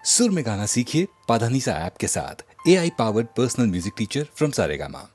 सुर में गाना सीखिए पाधानीसा ऐप के साथ। AI powered personal music teacher from Saregama.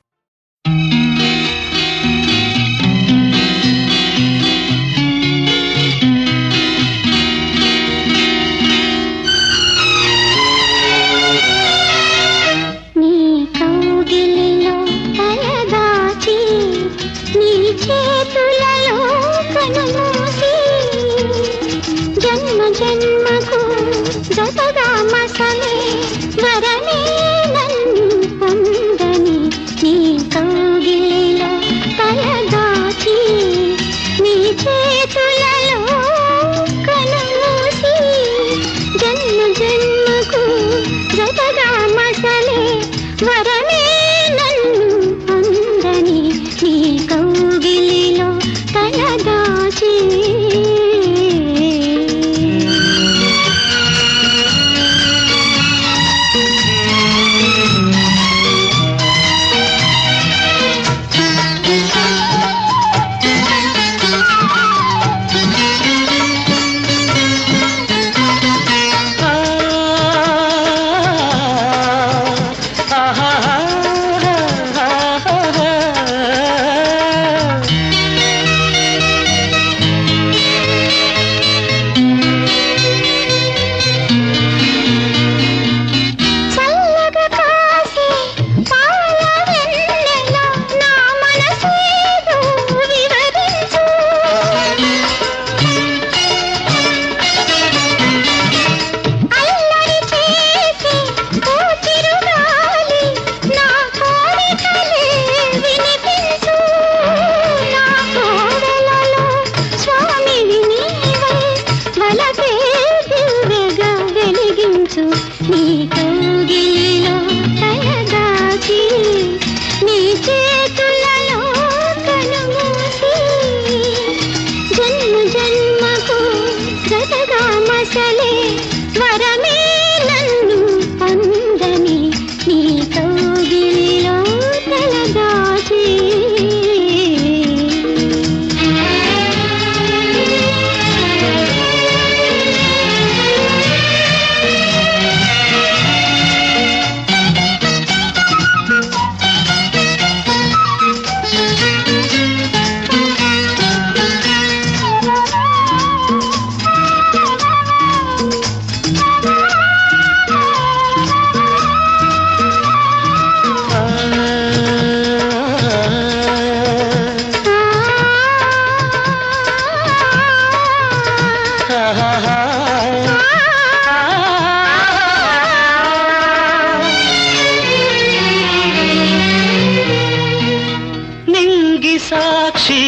సాక్షి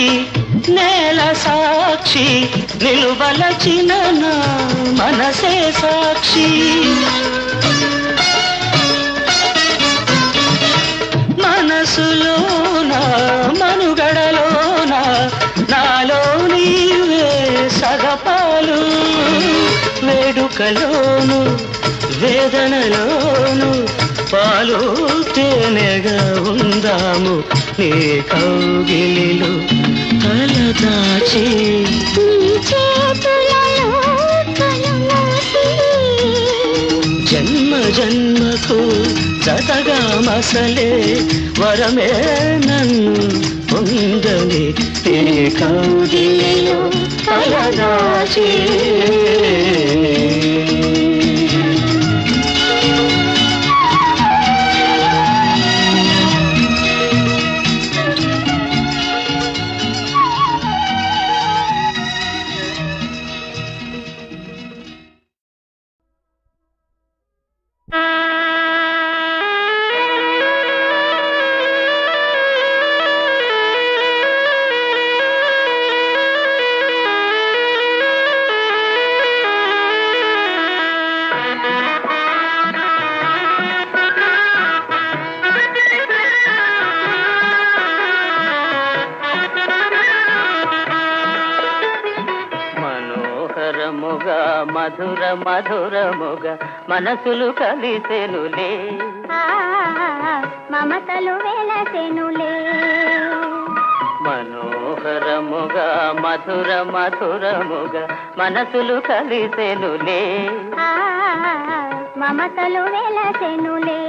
నేల సాక్షి నిలువలచిన నా మనసే సాక్షి మనసులోన మనుగడలోన నాలో నీవే సగపాలు వేడుకలోను వేదనలోను పాలు తేనెగా ఉందాము నీ కౌగిలిలో తలదాచి జన్మ జన్మకు జతగా మసలే వరమే నన్ను పొందని నీ కౌగిలిలో తలదాచి మధుర మధురముగ మనసులు కలిసెనులే మమతలు వెలసెనులే మనోహరముగా మధుర మధురముగ మనసులు కలిసెనులే మమతలు వెలసెనులే.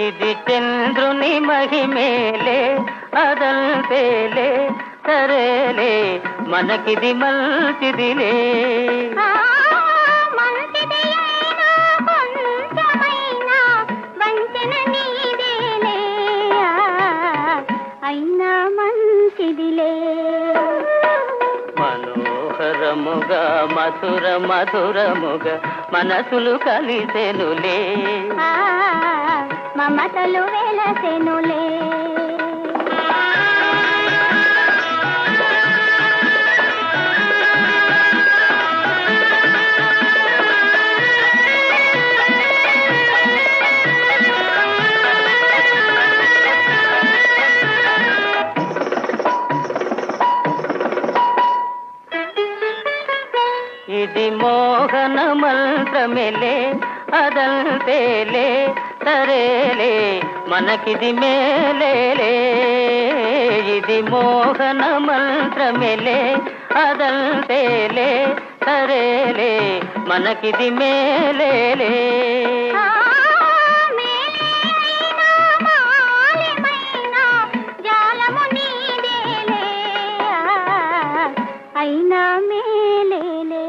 ఇది చంద్రుని మహిమేలే అదల్పేలే సరేలే మనకిది మంచిదిలే. మంచిది అయినా కొంచెమైనా వంచన నీదేలే, అయినా మంచిదిలే. మనోహరముగా మధుర మధురముగా మనసులు కలిసెనులే. మమతలు వెలసెనులే. ఇది మోహన మంత్రమేలే అదల్పేలే సరేలే మనకిది మేలేలే. ఇది మోహన మంత్రమేలే అదల్పేలే సరేలే మనకిది మేలేలే. అయినా మేలేలే.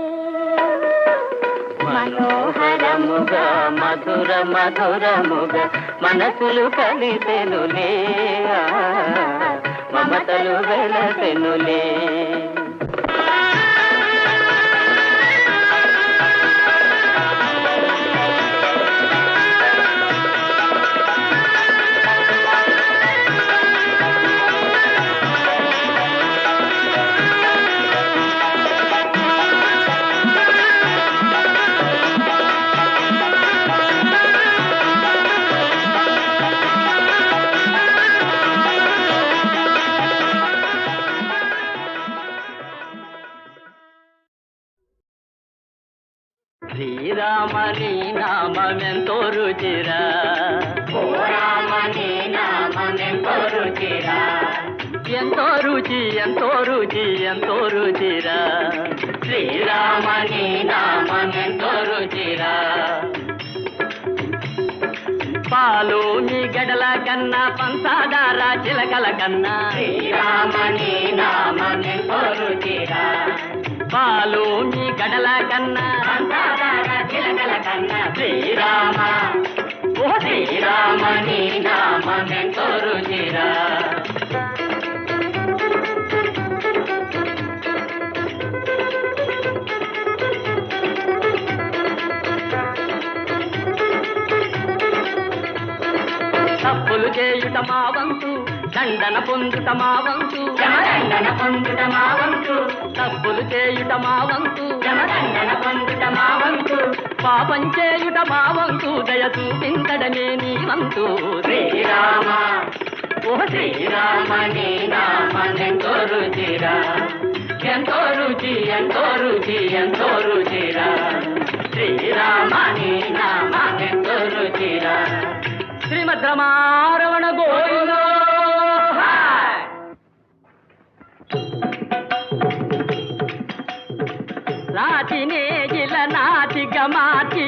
మనోహరముగా మధుర మధురముగా మనసులు కలిసెనులే. మమతలు వెలసెనులే. శ్రీరామని నామమెంతో రుచిరా, ఓ రామని నామమెంతో రుచిరా, ఎంతో రుచి ఎంతో రుచి ఎంతో రుచిరా. శ్రీరామని నామమెంతో రుచిరా. పాలు మీ గడల కన్నా పంచదార చిలకల కన్నా. శ్రీరామని నామమెంతో రుచిరా. పాలు మీ గడల కన్నా పంచదార చిలకల కన్నా. శ్రీరామ ఓ శ్రీరామని నామమెంతో రుచిరా. తప్పులు చేయుట మా వంతు దండన పొందుట మా వంతు. జమదండన పొందుట మా వంతు. తప్పులు చేయుట మా వంతు జమదండన పొందుట మా వంతు. పాపం చేయుట మా వంతు దయ చూపించడమే నీ వంతు. శ్రీరామ ఓ శ్రీరామని నామమెంతో రుచిరా. ఎంతో రుచి ఎంతో రుచి ఎంతో రుచిరా. శ్రీరామని నామమెంతో రుచిరా. శ్రీమద్ రమారమణ గోవిందో. రాతినే గిల నాటిక మార్చి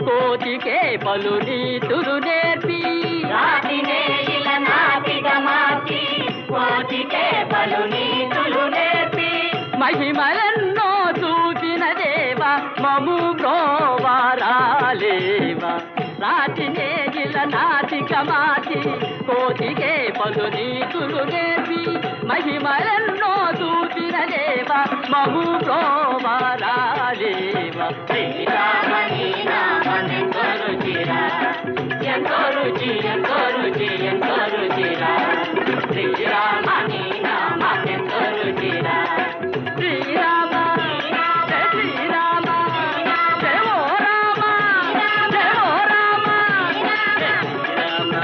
కోతికే పలు నీతులు నేర్పి. రాతినే ఇలా నాటిక మార్చి కోటికే పలు నీతులు నేర్పి. మహిమలెన్నో చూపిన దేవ మము బ్రోవారాలేవా. రాతినే గిల నాటిక మార్చి కోతికే పలు నీతులు నేర్పి. మహిమలెన్నో చూపిన దేవ మము బ్రోవారాలేవా. శ్రీరామని నామమెంతో రుచిరా. ఎంతో రుచి ఎంతో రుచి ఎంతో రుచిరా. శ్రీరామని నామమెంతో రుచిరా. శ్రీరామ జయ శ్రీరామ జయ ఓ రామ జయ ఓ రామ జయ శ్రీరామ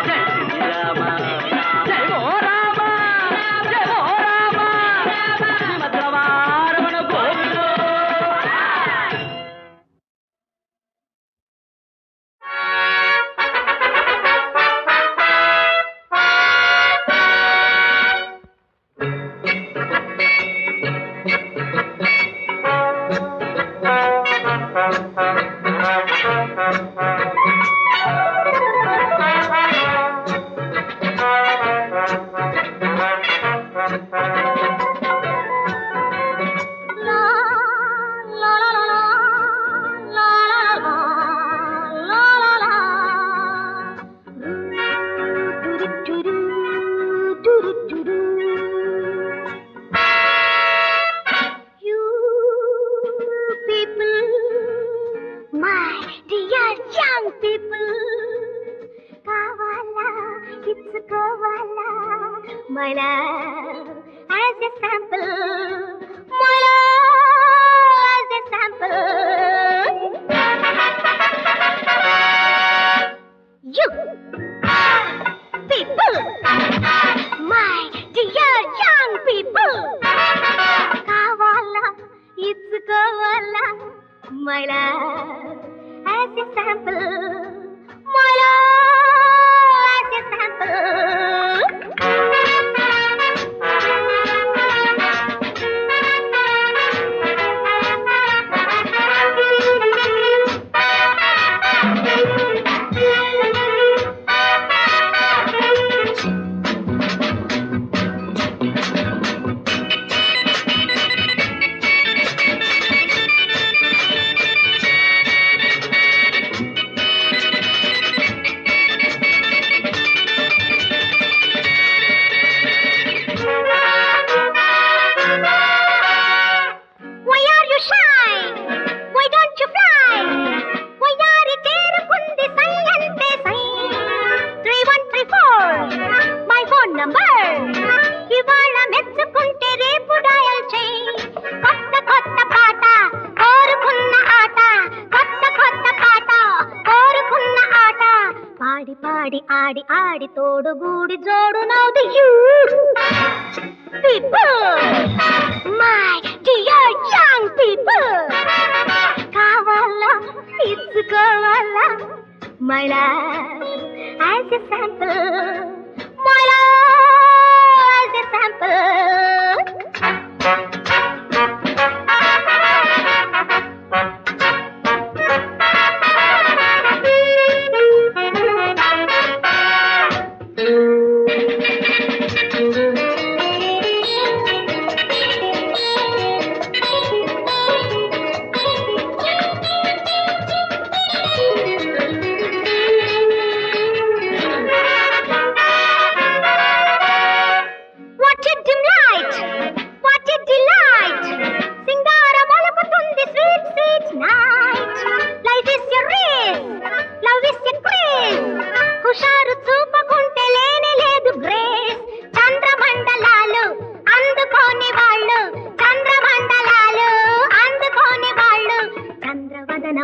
జయ శ్రీరామ జయ ఓ రామ జయ ఓ Rama sample. My love as a sample. You people, my dear young people, kavala, itsukovala, my love as a sample, my love as a sample. ఆడి ఆడి తోడుగూడి జోడు నవ్వు you people my dear young people కావాలా ఇచ్చుకోవాలా my love as a sample my love as a sample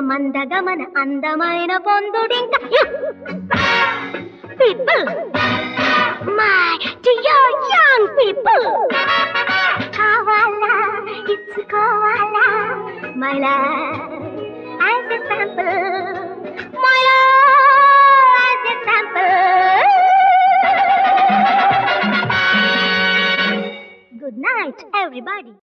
మందగమన అందమైన పొందుడింక people my dear young people కావాలా ఇచ్చుకోవాలా my love as a sample my love as a sample good night everybody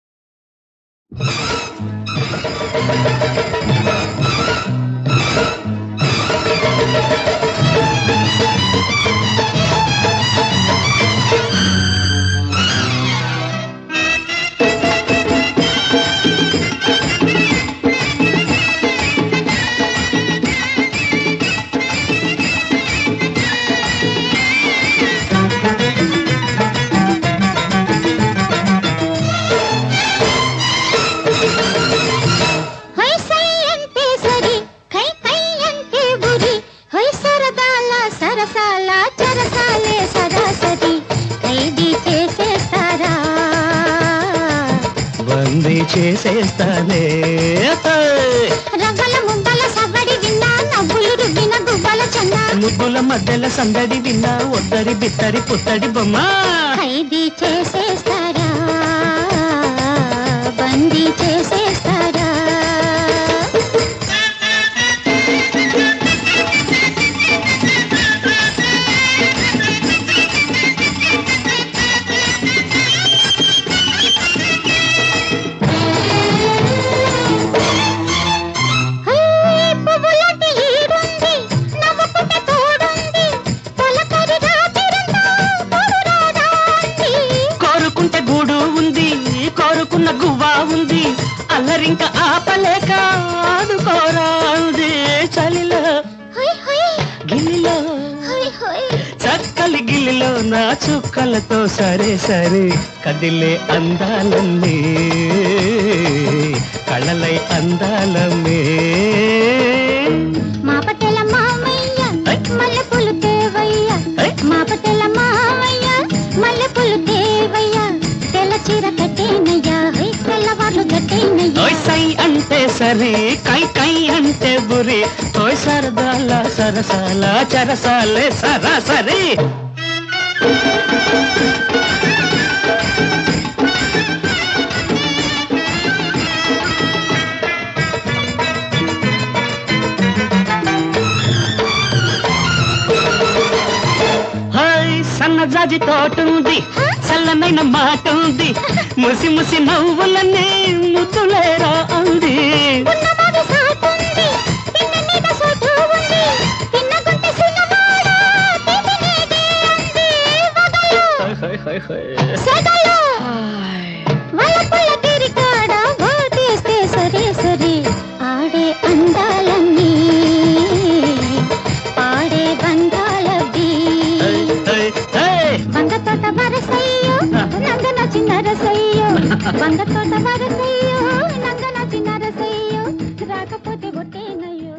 చేసేస్తానే రవ్వల ముద్దల సవ్వడి విన్నా నవ్వులు రుబ్బిన గువ్వల చెన్న ముద్దుల మధ్యల సందడి విన్నా ఒద్దరి బిత్తరి పుత్తడి బొమ్మ ఖైదీ చేసేస్తారా బందీ చేసేస్తారా గువ్వా ఉంది అల్లరింక ఆపలేక ఆడుకోరాంది చలిలో గిల్లిలో చక్కలి గిల్లిలో నా చుక్కలతో సరే సరే కదిలే అందాలన్నీ కళ్ళలై అందాలమ్మే మాపటెల మామయ్య మల్లె పూలు తేవయ్య మాపటెల మామయ్య మల్లె పూలు తేవయ్య తెల్ల చీర గట్టేనయ్యా తెల్లవార్లు గట్టేనయ్యా ఓయ్ సై అంటే సరి కై కై అంటే బురి ఓయ్ సరదాల సరసాల చరసాలే సరాసరి సన్నజాజి తోటుంది చల్లనైన మాట ఉంది ముసి ముసి నవ్వులన్నీ ముద్దులేరా అంది ఉన్నమావి సాటుంది పిన్న మీద సోటు ఉంది పిన్న గుంటె సినమాడా పిపినేదే అంది వదలు సదలు వలపుల తిరిగాడ వాటేస్తే సరే సరే ఆడే అందాలన్నీ పాడే బంధాలవి వంగ తోట వరసయ్యో నంగన చిన్న రసయ్యో వంగ తోట వరసయ్యో నంగన చిన్న రసయ్యో రాకపోతే ఒట్టేనయ్యో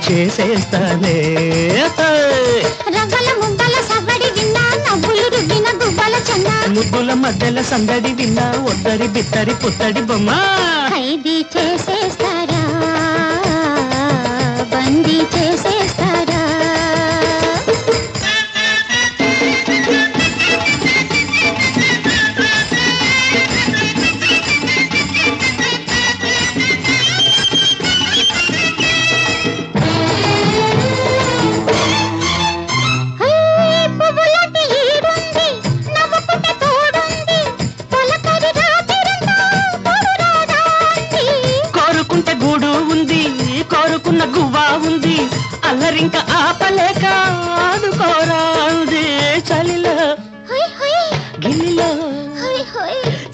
చేసేస్తానే రవ్వల ముద్దల సవ్వడి విన్నా నవ్వులు రువ్విన గువ్వల చన్నా ముద్దుల మధ్యల సందడి విన్నా ఒద్దరి బిత్తరి పుత్తడి బొమ్మ ఖైదీ చేసేస్తారా బందీ చేసేస్తారా గువ్వా ఉంది అల్లరింక ఆపలేక ఆడుకోరాంది చలిలో గిల్లిలో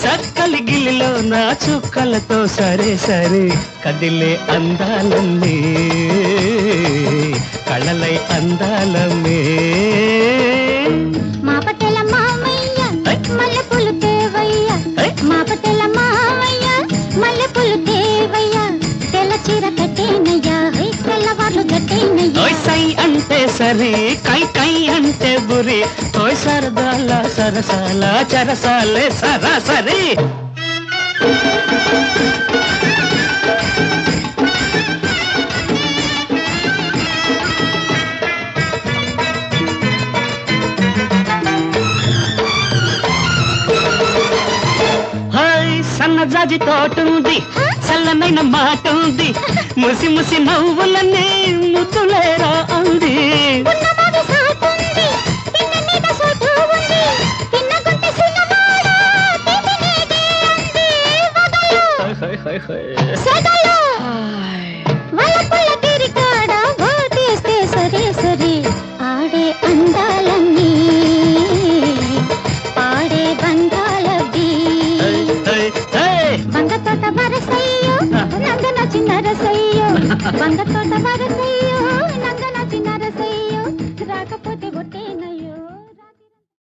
చక్కలి గిల్లిలో నా చుక్కలతో సరే సరే కదిలే అందాలన్నీ కళ్ళలై అందాలమ్మే మా పటేల మామయ్య మల్లె పూలు తేవయ్య మా పటేల మామయ్య మల్లె పూలు తేవయ్య తెల్ల చీర కట్టేనయ్యా తెల్లవార్లు గట్టేనయ్యా ఓయ్ సై అంటే సరే కై కై అంటే బురి ఓయ్ సరదాల సరసాల చరసాలే సరాసరి సన్నజాజి తోటుంది చల్లనైన మాట ఉంది ముసి ముసి నవ్వులన్నీ ముద్దులేరా అంది ఉన్నమావి సాటుంది పిన్న మీద సోటు ఉంది పిన్న గుంటె సినమాడా పిపినేదే అంది వదలు సదలు వలపుల తిరిగాడ వాటేస్తే సరే సరే ఆడే అందాలన్నీ పాడే బంధాలవి వంగ తోట వరసయ్యో నంగన చిన్న రసయ్యో వంగ తోట వరసయ్యో నంగన చిన్న రసయ్యో రాకపోతే